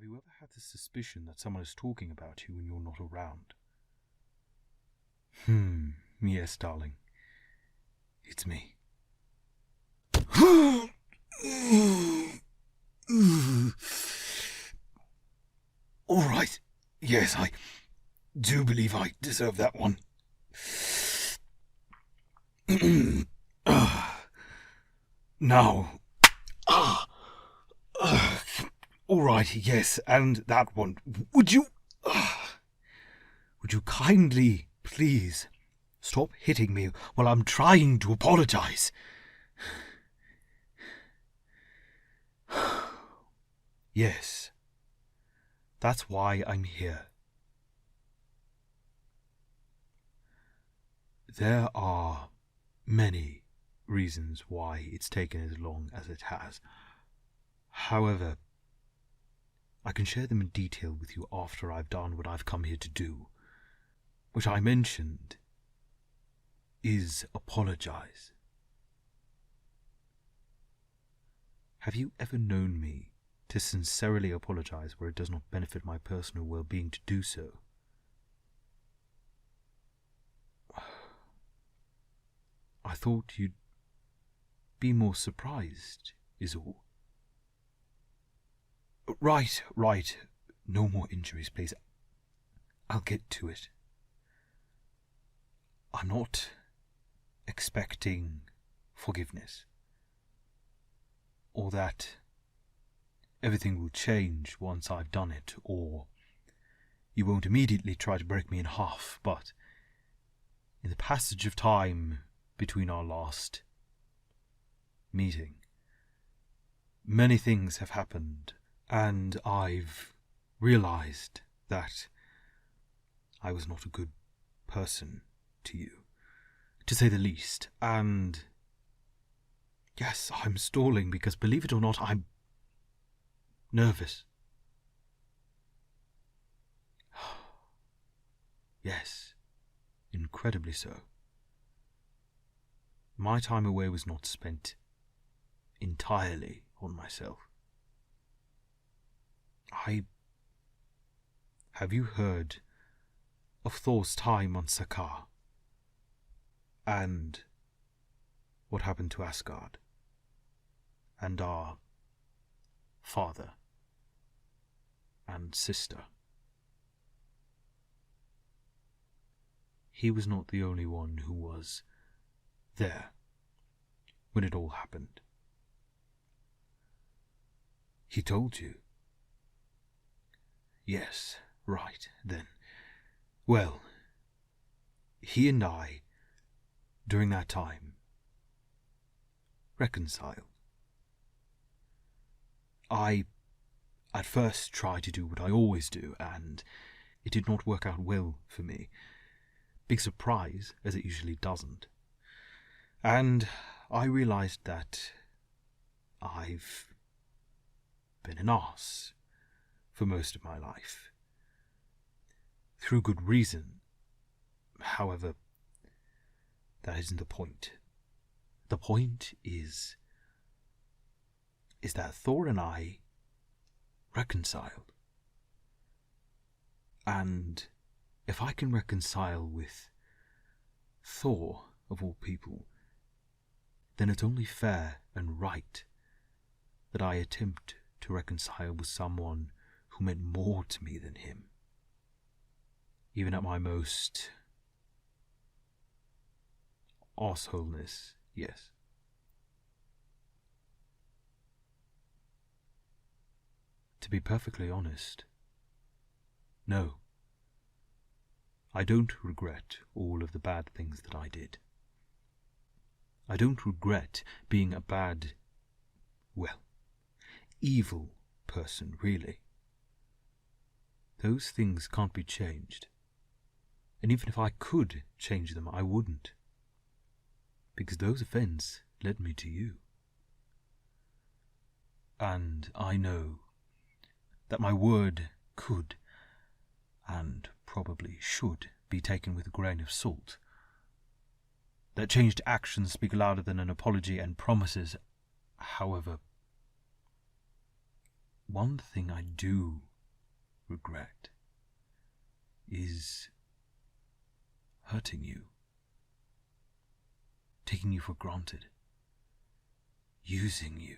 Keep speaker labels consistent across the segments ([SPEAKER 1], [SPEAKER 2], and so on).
[SPEAKER 1] Have you ever had the suspicion that someone is talking about you when you're not around? Yes, darling. It's me. All right. Yes, I do believe I deserve that one. Now. All right, yes, and that one. Would you kindly, please, stop hitting me while I'm trying to apologize? Yes, that's why I'm here. There are many reasons why it's taken as long as it has. However, I can share them in detail with you after I've done what I've come here to do, which I mentioned is apologize. Have you ever known me to sincerely apologize where it does not benefit my personal well-being to do so? I thought you'd be more surprised, is all. Right. No more injuries, please. I'll get to it. I'm not expecting forgiveness, or that everything will change once I've done it, or you won't immediately try to break me in half, but in the passage of time between our last meeting, many things have happened, and I've realized that I was not a good person to you, to say the least. And yes, I'm stalling because, believe it or not, I'm nervous. Yes, incredibly so. My time away was not spent entirely on myself. Have you heard of Thor's time on Sakaar? And what happened to Asgard? And our father and sister? He was not the only one who was there when it all happened. He told you? Yes, right, then. Well, he and I, during that time, reconciled. I, at first, tried to do what I always do, and it did not work out well for me. Big surprise, as it usually doesn't. And I realized that I've been an arse for most of my life. Through good reason. However, that isn't the point. The point is that Thor and I reconciled. And if I can reconcile with Thor, of all people, then it's only fair and right that I attempt to reconcile with someone who meant more to me than him. Even at my most arseholeness, yes. To be perfectly honest, no. I don't regret all of the bad things that I did. I don't regret being a bad, evil person, really. Those things can't be changed. And even if I could change them, I wouldn't. Because those events led me to you. And I know that my word could, and probably should, be taken with a grain of salt. That changed actions speak louder than an apology and promises. However, one thing I do regret is hurting you, taking you for granted, using you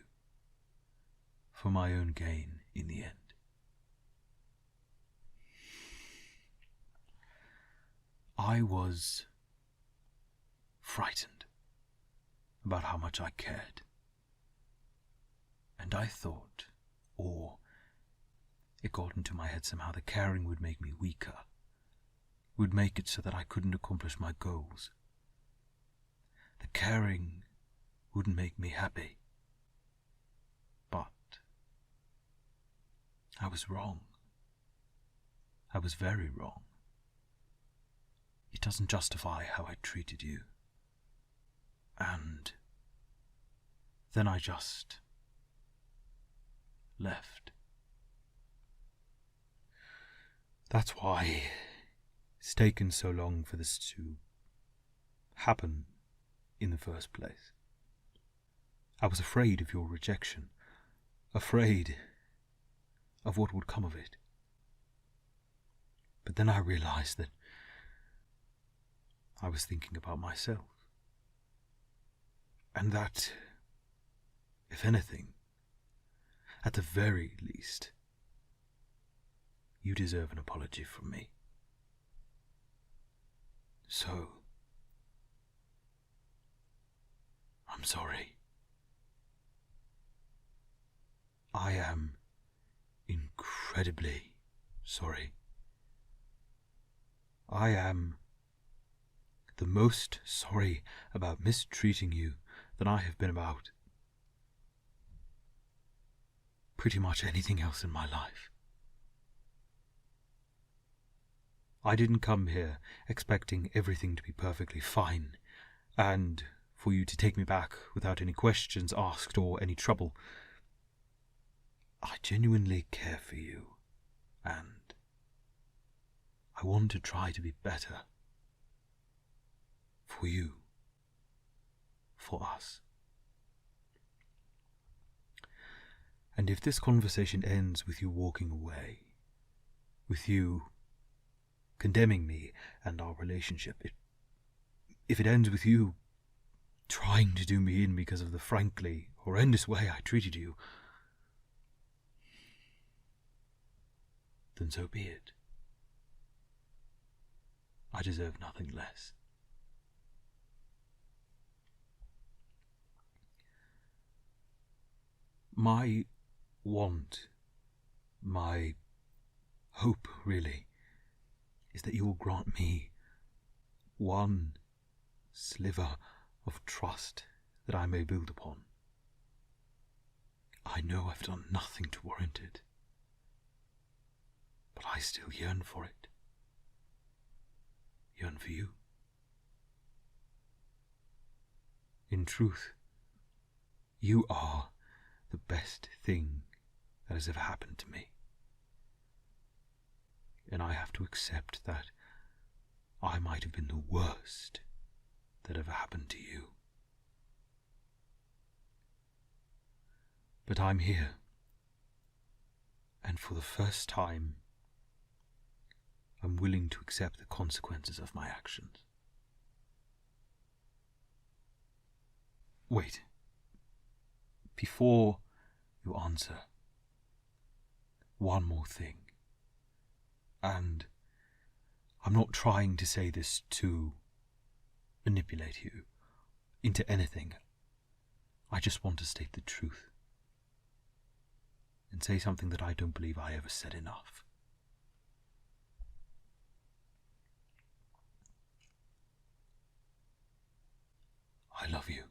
[SPEAKER 1] for my own gain in the end. I was frightened about how much I cared. And I thought, or it got into my head somehow, that caring would make me weaker, would make it so that I couldn't accomplish my goals. The caring wouldn't make me happy. But I was wrong. I was very wrong. It doesn't justify how I treated you. And then I just left. That's why it's taken so long for this to happen in the first place. I was afraid of your rejection, afraid of what would come of it. But then I realized that I was thinking about myself. And that, if anything, at the very least, you deserve an apology from me. So, I'm sorry. I am incredibly sorry. I am the most sorry about mistreating you than I have been about pretty much anything else in my life. I didn't come here expecting everything to be perfectly fine, and for you to take me back without any questions asked or any trouble. I genuinely care for you, and I want to try to be better. For you. For us. And if this conversation ends with you walking away, with you condemning me and our relationship, if it ends with you trying to do me in because of the frankly horrendous way I treated you, then so be it. I deserve nothing less. My want, my hope, really, is that you will grant me one sliver of trust that I may build upon. I know I've done nothing to warrant it, but I still yearn for it. Yearn for you. In truth, you are the best thing that has ever happened to me. And I have to accept that I might have been the worst that ever happened to you. But I'm here, and for the first time, I'm willing to accept the consequences of my actions. Wait. Before you answer, one more thing. And I'm not trying to say this to manipulate you into anything. I just want to state the truth. And say something that I don't believe I ever said enough. I love you.